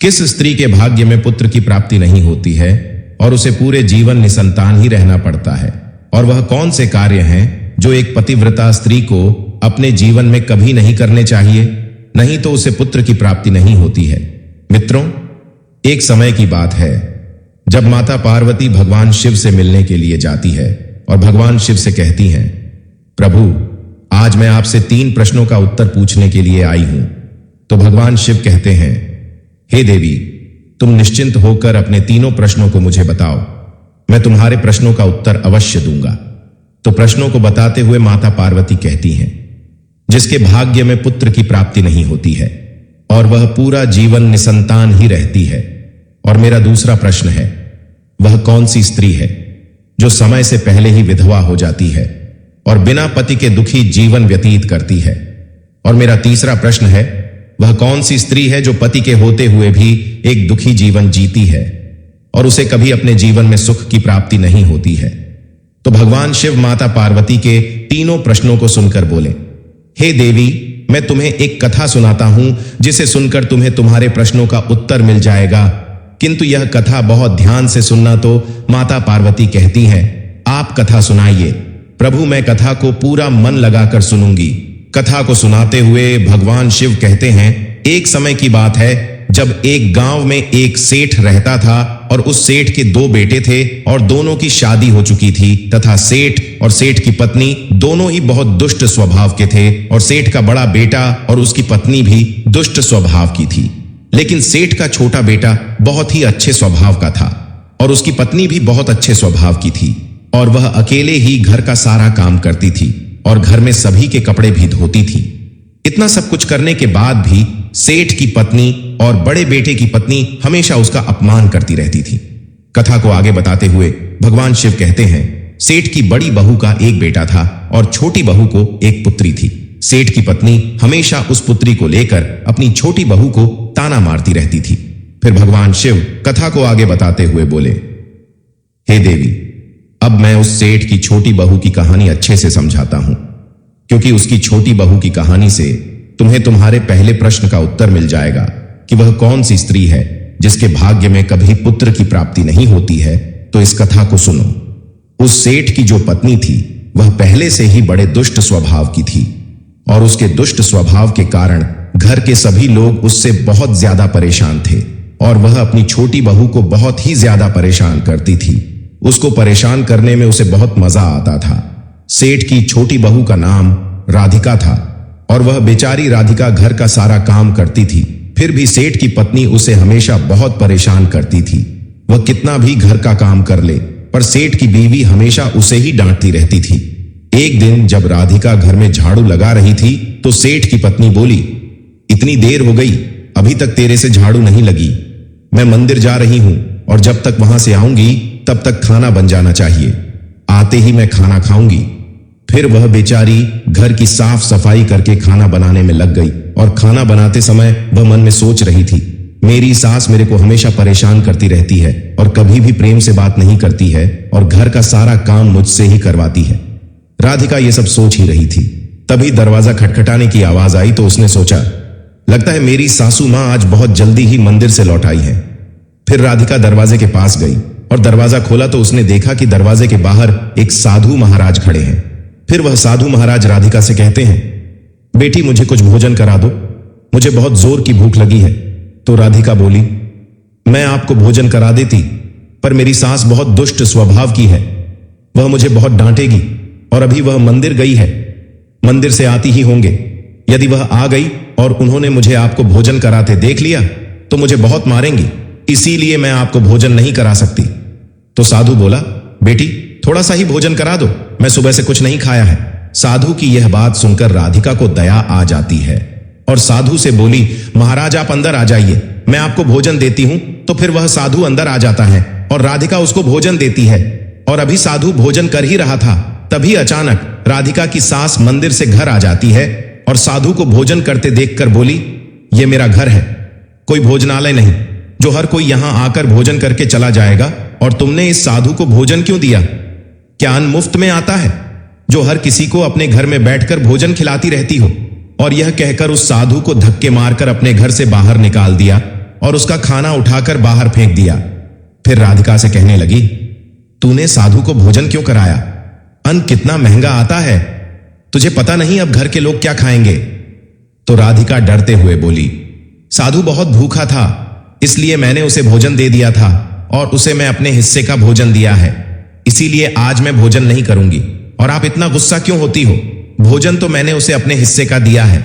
किस स्त्री के भाग्य में पुत्र की प्राप्ति नहीं होती है और उसे पूरे जीवन निसंतान ही रहना पड़ता है? और वह कौन से कार्य हैं जो एक पतिव्रता स्त्री को अपने जीवन में कभी नहीं करने चाहिए, नहीं तो उसे पुत्र की प्राप्ति नहीं होती है? मित्रों, एक समय की बात है जब माता पार्वती भगवान शिव से मिलने के लिए जाती है और भगवान शिव से कहती हैं, प्रभु, आज मैं आपसे 3 प्रश्नों का उत्तर पूछने के लिए आई हूं। तो भगवान शिव कहते हैं, हे देवी, तुम निश्चिंत होकर अपने 3 प्रश्नों को मुझे बताओ, मैं तुम्हारे प्रश्नों का उत्तर अवश्य दूंगा। तो प्रश्नों को बताते हुए माता पार्वती कहती हैं, जिसके भाग्य में पुत्र की प्राप्ति नहीं होती है और वह पूरा जीवन निसंतान ही रहती है। और मेरा दूसरा प्रश्न है, वह कौन सी स्त्री है जो समय से पहले ही विधवा हो जाती है और बिना पति के दुखी जीवन व्यतीत करती है? और मेरा तीसरा प्रश्न है, वह कौन सी स्त्री है जो पति के होते हुए भी एक दुखी जीवन जीती है और उसे कभी अपने जीवन में सुख की प्राप्ति नहीं होती है? तो भगवान शिव माता पार्वती के तीनों प्रश्नों को सुनकर बोले, हे देवी, मैं तुम्हें एक कथा सुनाता हूं जिसे सुनकर तुम्हें तुम्हारे प्रश्नों का उत्तर मिल जाएगा, किंतु यह कथा बहुत ध्यान से सुनना। तो माता पार्वती कहती हैं, आप कथा सुनाइए। प्रभु, मैं कथा को पूरा मन लगाकर सुनूंगी। कथा को सुनाते हुए भगवान शिव कहते हैं, एक समय की बात है जब एक गांव में एक सेठ रहता था और उस सेठ के 2 बेटे थे और दोनों की शादी हो चुकी थी तथा सेठ और सेठ की पत्नी दोनों ही बहुत दुष्ट स्वभाव के थे और सेठ का बड़ा बेटा और उसकी पत्नी भी दुष्ट स्वभाव की थी। लेकिन सेठ का छोटा बेटा बहुत ही अच्छे स्वभाव का था और उसकी पत्नी भी बहुत अच्छे स्वभाव की थी और वह अकेले ही घर का सारा काम करती थी और घर में सभी के कपड़े भी धोती थी। इतना सब कुछ करने के बाद भी सेठ की पत्नी और बड़े बेटे की पत्नी हमेशा उसका अपमान करती रहती थी। कथा को आगे बताते हुए भगवान शिव कहते हैं, सेठ की बड़ी बहू का एक बेटा था और छोटी बहू को एक पुत्री थी। सेठ की पत्नी हमेशा उस पुत्री को लेकर अपनी छोटी बहू को ताना मारती रहती थी। फिर भगवान शिव कथा को आगे बताते हुए बोले, हे देवी, अब मैं उस सेठ की छोटी बहू की कहानी अच्छे से समझाता हूं, क्योंकि उसकी छोटी बहू की कहानी से तुम्हें तुम्हारे पहले प्रश्न का उत्तर मिल जाएगा कि वह कौन सी स्त्री है जिसके भाग्य में कभी पुत्र की प्राप्ति नहीं होती है। तो इस कथा को सुनो। उस सेठ की जो पत्नी थी वह पहले से ही बड़े दुष्ट स्वभाव की थी और उसके दुष्ट स्वभाव के कारण घर के सभी लोग उससे बहुत ज्यादा परेशान थे और वह अपनी छोटी बहू को बहुत ही ज्यादा परेशान करती थी। उसको परेशान करने में उसे बहुत मजा आता था। सेठ की छोटी बहू का नाम राधिका था और वह बेचारी राधिका घर का सारा काम करती थी, फिर भी सेठ की पत्नी उसे हमेशा बहुत परेशान करती थी। वह कितना भी घर का काम कर ले, पर सेठ की बीवी हमेशा उसे ही डांटती रहती थी। एक दिन जब राधिका घर में झाड़ू लगा रही थी तो सेठ की पत्नी बोली, इतनी देर हो गई, अभी तक तेरे से झाड़ू नहीं लगी। मैं मंदिर जा रही हूं और जब तक वहां से आऊंगी तब तक खाना बन जाना चाहिए। आते ही मैं खाना खाऊंगी। फिर वह बेचारी घर की साफ सफाई करके खाना बनाने में लग गई और खाना बनाते समय वह मन में सोच रही थी, मेरी सास मेरे को हमेशा परेशान करती रहती है और कभी भी प्रेम से बात नहीं करती है और घर का सारा काम मुझसे ही करवाती है। राधिका ये सब सोच ही रही थी। तभी दरवाजा खटखटाने की आवाज आई तो उसने सोचा, लगता है मेरी सासू मां आज बहुत जल्दी ही मंदिर से लौट आई है। फिर राधिका दरवाजे के पास गई और दरवाजा खोला तो उसने देखा कि दरवाजे के बाहर एक साधु महाराज खड़े हैं। फिर वह साधु महाराज राधिका से कहते हैं, बेटी, मुझे कुछ भोजन करा दो, मुझे बहुत जोर की भूख लगी है। तो राधिका बोली, मैं आपको भोजन करा देती, पर मेरी सास बहुत दुष्ट स्वभाव की है, वह मुझे बहुत डांटेगी और अभी वह मंदिर गई है, मंदिर से आती ही होंगे। यदि वह आ गई और उन्होंने मुझे आपको भोजन कराते देख लिया तो मुझे बहुत मारेंगी, इसीलिए मैं आपको भोजन नहीं करा सकती। तो साधु बोला, बेटी, थोड़ा सा ही भोजन करा दो, मैं सुबह से कुछ नहीं खाया है। साधु की यह बात सुनकर राधिका को दया आ जाती है और साधु से बोली, महाराज आप अंदर आ जाइए, मैं आपको भोजन देती हूं। तो फिर वह साधु अंदर आ जाता है और राधिका उसको भोजन देती है और अभी साधु भोजन कर ही रहा था, तभी अचानक राधिका की सास मंदिर से घर आ जाती है और साधु को भोजन करते देखकर बोली, यह मेरा घर है, कोई भोजनालय नहीं जो हर कोई यहां आकर भोजन करके चला जाएगा, और तुमने इस साधु को भोजन क्यों दिया? क्या अन्न मुफ्त में आता है जो हर किसी को अपने घर में बैठकर भोजन खिलाती रहती हो? और यह कहकर उस साधु को धक्के मारकर अपने घर से बाहर निकाल दिया और उसका खाना उठाकर बाहर फेंक दिया। फिर राधिका से कहने लगी, तूने साधु को भोजन क्यों कराया? अन्न कितना महंगा आता है, तुझे पता नहीं अब घर के लोग क्या खाएंगे? तो राधिका डरते हुए बोली, साधु बहुत भूखा था, इसलिए मैंने उसे भोजन दे दिया था और उसे मैं अपने हिस्से का भोजन दिया है, इसीलिए आज मैं भोजन नहीं करूंगी। और आप इतना गुस्सा क्यों होती हो? भोजन तो मैंने उसे अपने हिस्से का दिया है।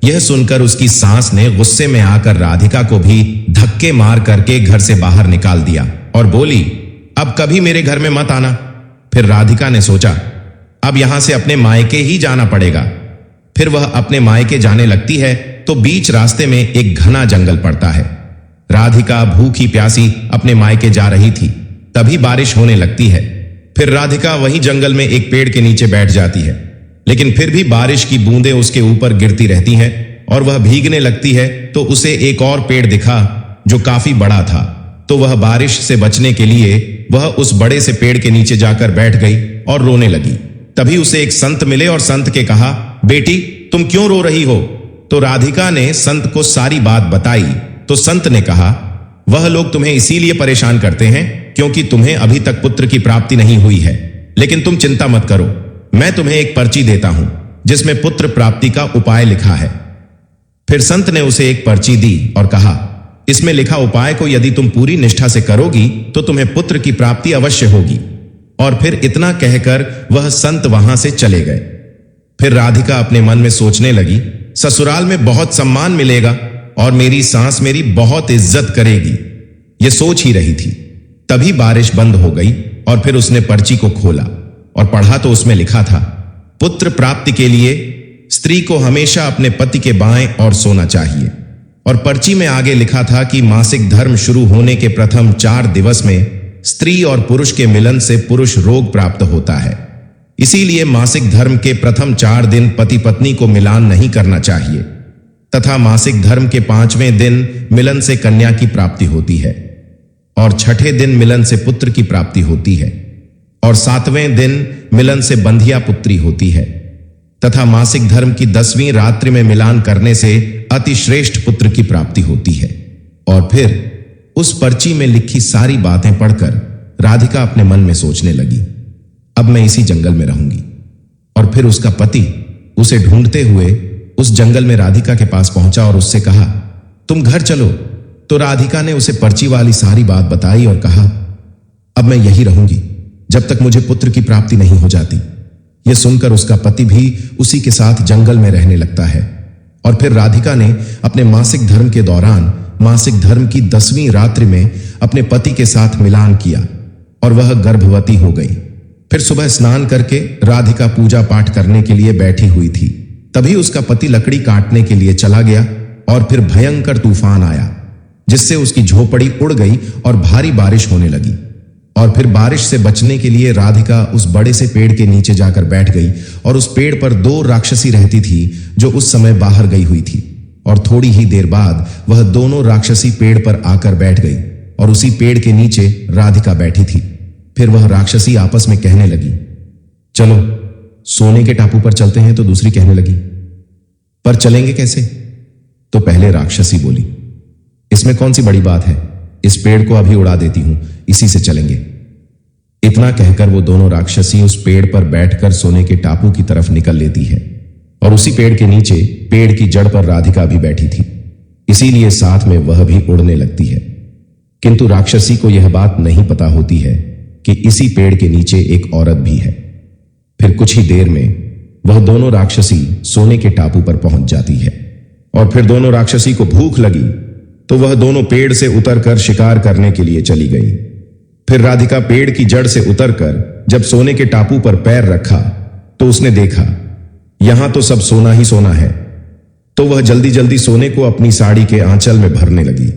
यह सुनकर उसकी सास ने गुस्से में आकर राधिका को भी धक्के मार करके घर से बाहर निकाल दिया और बोली, अब कभी मेरे घर में मत आना। फिर राधिका ने सोचा, अब यहां से अपने मायके ही जाना पड़ेगा। फिर वह अपने मायके जाने लगती है तो बीच रास्ते में एक घना जंगल पड़ता है। राधिका भूखी प्यासी अपने मायके जा रही थी, तभी बारिश होने लगती है। फिर राधिका वहीं जंगल में एक पेड़ के नीचे बैठ जाती है, लेकिन फिर भी बारिश की बूंदें उसके ऊपर गिरती रहती हैं और वह भीगने लगती है। तो उसे एक और पेड़ दिखा जो काफी बड़ा था, तो वह बारिश से बचने के लिए वह उस बड़े से पेड़ के नीचे जाकर बैठ गई और रोने लगी। तभी उसे एक संत मिले और संत के कहा, बेटी तुम क्यों रो रही हो? तो राधिका ने संत को सारी बात बताई। तो संत ने कहा, वह लोग तुम्हें इसीलिए परेशान करते हैं क्योंकि तुम्हें अभी तक पुत्र की प्राप्ति नहीं हुई है, लेकिन तुम चिंता मत करो, मैं तुम्हें एक पर्ची देता हूं जिसमें पुत्र प्राप्ति का उपाय लिखा है। फिर संत ने उसे एक पर्ची दी और कहा, इसमें लिखा उपाय को यदि तुम पूरी निष्ठा से करोगी तो तुम्हें पुत्र की प्राप्ति अवश्य होगी। और फिर इतना कहकर वह संत वहां से चले गए। फिर राधिका अपने मन में सोचने लगी, ससुराल में बहुत सम्मान मिलेगा और मेरी सास मेरी बहुत इज्जत करेगी। ये सोच ही रही थी, तभी बारिश बंद हो गई और फिर उसने पर्ची को खोला और पढ़ा तो उसमें लिखा था, पुत्र प्राप्ति के लिए स्त्री को हमेशा अपने पति के बाएं और सोना चाहिए। और पर्ची में आगे लिखा था कि मासिक धर्म शुरू होने के प्रथम 4 दिवस में स्त्री और पुरुष के मिलन से पुरुष रोग प्राप्त होता है, इसीलिए मासिक धर्म के प्रथम 4 दिन पति पत्नी को मिलान नहीं करना चाहिए, तथा मासिक धर्म के 5वें दिन मिलन से कन्या की प्राप्ति होती है और 6ठे दिन मिलन से पुत्र की प्राप्ति होती है और 7वें दिन मिलन से बंधिया पुत्री होती है, तथा मासिक धर्म की 10वीं रात्रि में मिलान करने से अति श्रेष्ठ पुत्र की प्राप्ति होती है। और फिर उस पर्ची में लिखी सारी बातें पढ़कर राधिका अपने मन में सोचने लगी, अब मैं इसी जंगल में रहूंगी। और फिर उसका पति उसे ढूंढते हुए उस जंगल में राधिका के पास पहुंचा और उससे कहा, तुम घर चलो। तो राधिका ने उसे पर्ची वाली सारी बात बताई और कहा, अब मैं यही रहूंगी जब तक मुझे पुत्र की प्राप्ति नहीं हो जाती। यह सुनकर उसका पति भी उसी के साथ जंगल में रहने लगता है। और फिर राधिका ने अपने मासिक धर्म के दौरान मासिक धर्म की 10वीं रात्रि में अपने पति के साथ मिलान किया और वह गर्भवती हो गई। फिर सुबह स्नान करके राधिका पूजा पाठ करने के लिए बैठी हुई थी, तभी उसका पति लकड़ी काटने के लिए चला गया और फिर भयंकर तूफान आया, जिससे उसकी झोपड़ी उड़ गई और भारी बारिश होने लगी। और फिर बारिश से बचने के लिए राधिका उस बड़े से पेड़ के नीचे जाकर बैठ गई और उस पेड़ पर 2 राक्षसी रहती थी जो उस समय बाहर गई हुई थी। और थोड़ी ही देर बाद वह दोनों राक्षसी पेड़ पर आकर बैठ गई और उसी पेड़ के नीचे राधिका बैठी थी। फिर वह राक्षसी आपस में कहने लगी, चलो सोने के टापू पर चलते हैं। तो दूसरी कहने लगी, पर चलेंगे कैसे? तो पहले राक्षसी बोली, इसमें कौन सी बड़ी बात है, इस पेड़ को अभी उड़ा देती हूं, इसी से चलेंगे। इतना कहकर वो दोनों राक्षसी उस पेड़ पर बैठकर सोने के टापू की तरफ निकल लेती है और उसी पेड़ के नीचे पेड़ की जड़ पर राधिका भी बैठी थी, इसीलिए साथ में वह भी उड़ने लगती है। किंतु राक्षसी को यह बात नहीं पता होती है कि इसी पेड़ के नीचे एक औरत भी है। फिर कुछ ही देर में वह दोनों राक्षसी सोने के टापू पर पहुंच जाती है और फिर दोनों राक्षसी को भूख लगी तो वह दोनों पेड़ से उतरकर शिकार करने के लिए चली गई। फिर राधिका पेड़ की जड़ से उतरकर जब सोने के टापू पर पैर रखा तो उसने देखा यहां तो सब सोना ही सोना है। तो वह जल्दी जल्दी सोने को अपनी साड़ी के आंचल में भरने लगी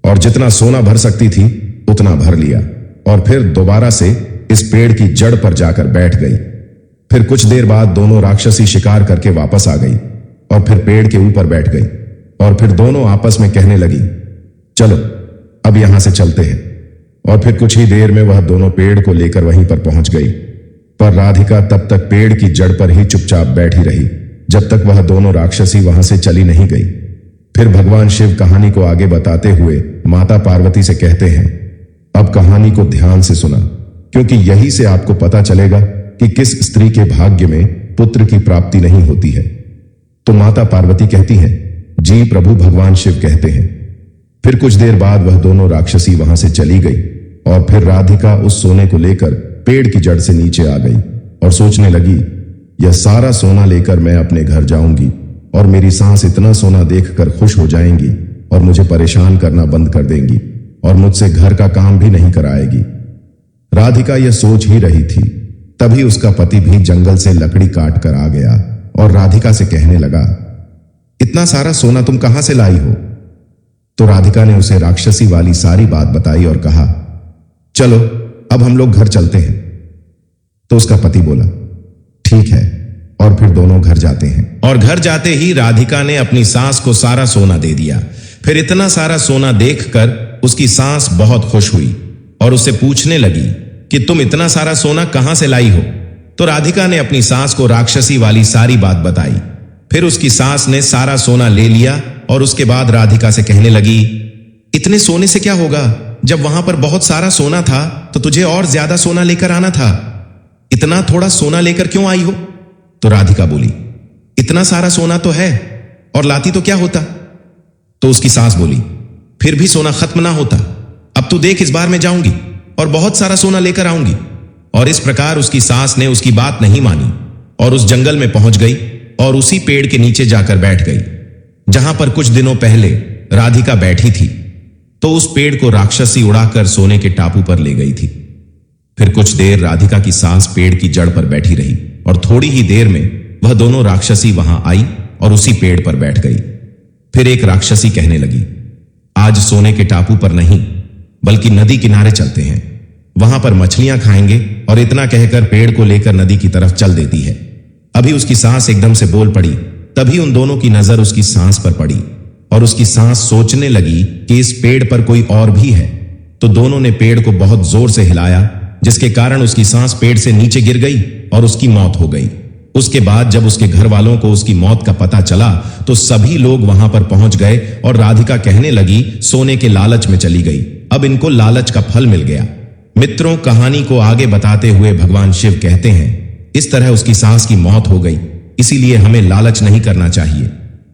और जितना सोना भर सकती थी उतना भर लिया और फिर दोबारा से इस पेड़ की जड़ पर जाकर बैठ गई। फिर कुछ देर बाद दोनों राक्षसी शिकार करके वापस आ गई और फिर पेड़ के ऊपर बैठ गई और फिर दोनों आपस में कहने लगी, चलो अब यहां से चलते हैं। और फिर कुछ ही देर में वह दोनों पेड़ को लेकर वहीं पर पहुंच गई, पर राधिका तब तक पेड़ की जड़ पर ही चुपचाप बैठी रही जब तक वह दोनों राक्षसी वहां से चली नहीं गई। फिर भगवान शिव कहानी को आगे बताते हुए माता पार्वती से कहते हैं, अब कहानी को ध्यान से सुना, क्योंकि यही से आपको पता चलेगा कि किस स्त्री के भाग्य में पुत्र की प्राप्ति नहीं होती है। तो माता पार्वती कहती हैं, जी प्रभु भगवान शिव कहते हैं। फिर कुछ देर बाद वह दोनों राक्षसी वहां से चली गई और फिर राधिका उस सोने को लेकर पेड़ की जड़ से नीचे आ गई और सोचने लगी, यह सारा सोना लेकर मैं अपने घर जाऊंगी और मेरी सांस इतना सोना देखकर खुश हो जाएंगी और मुझे परेशान करना बंद कर देंगी और मुझसे घर का काम भी नहीं कराएगी। राधिका यह सोच ही रही थी, तभी उसका पति भी जंगल से लकड़ी काट कर आ गया और राधिका से कहने लगा, इतना सारा सोना तुम कहां से लाई हो? तो राधिका ने उसे राक्षसी वाली सारी बात बताई और कहा, चलो अब हम लोग घर चलते हैं। तो उसका पति बोला, ठीक है, और फिर दोनों घर जाते हैं। और घर जाते ही राधिका ने अपनी सास को सारा सोना दे दिया। फिर इतना सारा सोना देखकर उसकी सास बहुत खुश हुई और उससे पूछने लगी कि तुम इतना सारा सोना कहां से लाई हो? तो राधिका ने अपनी सास को राक्षसी वाली सारी बात बताई। फिर उसकी सास ने सारा सोना ले लिया और उसके बाद राधिका से कहने लगी, इतने सोने से क्या होगा? जब वहां पर बहुत सारा सोना था तो तुझे और ज्यादा सोना लेकर आना था। इतना थोड़ा सोना लेकर क्यों आई हो? तो राधिका बोली, इतना सारा सोना तो है और लाती तो क्या होता? तो उसकी सास बोली, फिर भी सोना खत्म ना होता। अब तू देख, इस बार मैं जाऊंगी और बहुत सारा सोना लेकर आऊंगी। और इस प्रकार उसकी सास ने उसकी बात नहीं मानी और उस जंगल में पहुंच गई और उसी पेड़ के नीचे जाकर बैठ गई जहां पर कुछ दिनों पहले राधिका बैठी थी। तो उस पेड़ को राक्षसी उड़ाकर सोने के टापू पर ले गई थी। फिर कुछ देर राधिका की सास पेड़ की जड़ पर बैठी रही और थोड़ी ही देर में वह दोनों राक्षसी वहां आई और उसी पेड़ पर बैठ गई। फिर एक राक्षसी कहने लगी, आज सोने के टापू पर नहीं बल्कि नदी किनारे चलते हैं, वहां पर मछलियां खाएंगे। और इतना कहकर पेड़ को लेकर नदी की तरफ चल देती है। अभी उसकी सांस एकदम से बोल पड़ी, तभी उन दोनों की नजर उसकी सांस पर पड़ी और उसकी सांस सोचने लगी कि इस पेड़ पर कोई और भी है। तो दोनों ने पेड़ को बहुत जोर से हिलाया, जिसके कारण उसकी सांस पेड़ से नीचे गिर गई और उसकी मौत हो गई। उसके बाद जब उसके घर वालों को उसकी मौत का पता चला तो सभी लोग वहां पर पहुंच गए और राधिका कहने लगी, सोने के लालच में चली गई, अब इनको लालच का फल मिल गया। मित्रों, कहानी को आगे बताते हुए भगवान शिव कहते हैं, इस तरह उसकी सास की मौत हो गई, इसीलिए हमें लालच नहीं करना चाहिए।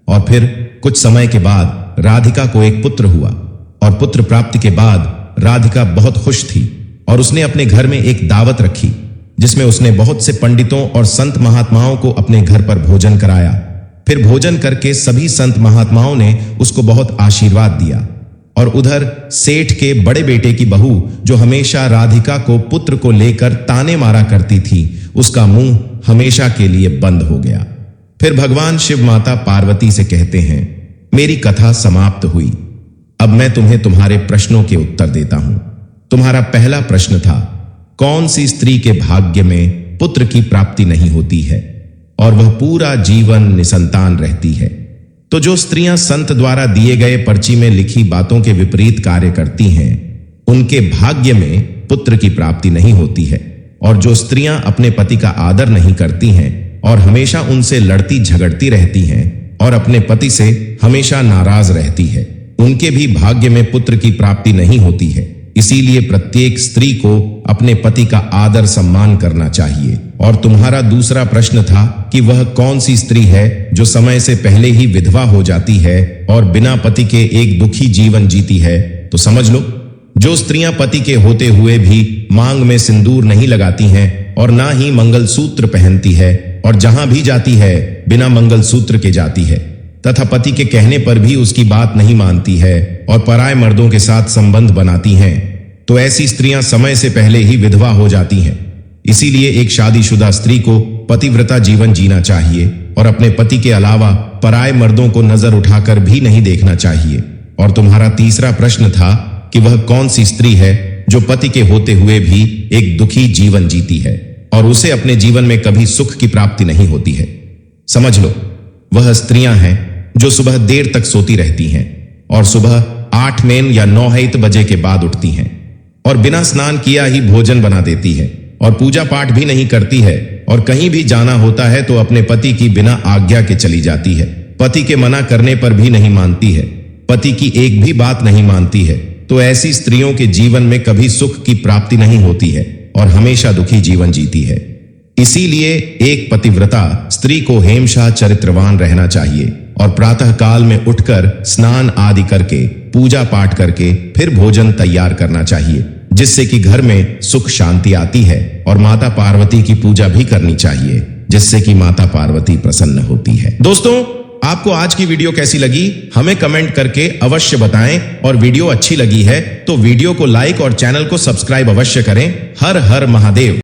और फिर कुछ समय के बाद राधिका को एक पुत्र हुआ और पुत्र प्राप्ति के बाद राधिका बहुत खुश थी और उसने अपने घर में एक दावत रखी जिसमें उसने बहुत से पंडितों और संत महात्माओं को अपने घर पर भोजन कराया। फिर भोजन करके सभी संत महात्माओं ने उसको बहुत आशीर्वाद दिया। और उधर सेठ के बड़े बेटे की बहू, जो हमेशा राधिका को पुत्र को लेकर ताने मारा करती थी, उसका मुंह हमेशा के लिए बंद हो गया। फिर भगवान शिव माता पार्वती से कहते हैं, मेरी कथा समाप्त हुई, अब मैं तुम्हें तुम्हारे प्रश्नों के उत्तर देता हूं। तुम्हारा पहला प्रश्न था, कौन सी स्त्री के भाग्य में पुत्र की प्राप्ति नहीं होती है और वह पूरा जीवन निसंतान रहती है? तो जो स्त्रियां संत द्वारा दिए गए पर्ची में लिखी बातों के विपरीत कार्य करती हैं, उनके भाग्य में पुत्र की प्राप्ति नहीं होती है। और जो स्त्रियां अपने पति का आदर नहीं करती हैं और हमेशा उनसे लड़ती झगड़ती रहती हैं और अपने पति से हमेशा नाराज रहती है, उनके भी भाग्य में पुत्र की प्राप्ति नहीं होती है। इसीलिए प्रत्येक स्त्री को अपने पति का आदर सम्मान करना चाहिए। और तुम्हारा दूसरा प्रश्न था कि वह कौन सी स्त्री है जो समय से पहले ही विधवा हो जाती है और बिना पति के एक दुखी जीवन जीती है? तो समझ लो, जो स्त्रियां पति के होते हुए भी मांग में सिंदूर नहीं लगाती हैं और ना ही मंगलसूत्र पहनती है और जहां भी जाती है बिना मंगलसूत्र के जाती है तथा पति के कहने पर भी उसकी बात नहीं मानती है और पराये मर्दों के साथ संबंध बनाती हैं, तो ऐसी स्त्रियां समय से पहले ही विधवा हो जाती हैं। इसीलिए एक शादीशुदा स्त्री को पतिव्रता जीवन जीना चाहिए और अपने पति के अलावा पराये मर्दों को नजर उठाकर भी नहीं देखना चाहिए। और तुम्हारा तीसरा प्रश्न था कि वह कौन सी स्त्री है जो पति के होते हुए भी एक दुखी जीवन जीती है और उसे अपने जीवन में कभी सुख की प्राप्ति नहीं होती है? समझ लो, वह स्त्रियां हैं जो सुबह देर तक सोती रहती हैं और सुबह 8 मेन या 9 बजे के बाद उठती हैं और बिना स्नान किया ही भोजन बना देती है और पूजा पाठ भी नहीं करती है और कहीं भी जाना होता है तो अपने पति की बिना आज्ञा के चली जाती है पति के मना करने पर भी नहीं मानती है, पति की एक भी बात नहीं मानती है, तो ऐसी स्त्रियों के जीवन में कभी सुख की प्राप्ति नहीं होती है और हमेशा दुखी जीवन जीती है। इसीलिए एक पतिव्रता स्त्री को हेमशा चरित्रवान रहना चाहिए और प्रातः काल में उठकर स्नान आदि करके पूजा पाठ करके फिर भोजन तैयार करना चाहिए, जिससे कि घर में सुख शांति आती है। और माता पार्वती की पूजा भी करनी चाहिए, जिससे कि माता पार्वती प्रसन्न होती है। दोस्तों, आपको आज की वीडियो कैसी लगी हमें कमेंट करके अवश्य बताएं, और वीडियो अच्छी लगी है तो वीडियो को लाइक और चैनल को सब्सक्राइब अवश्य करें। हर हर महादेव।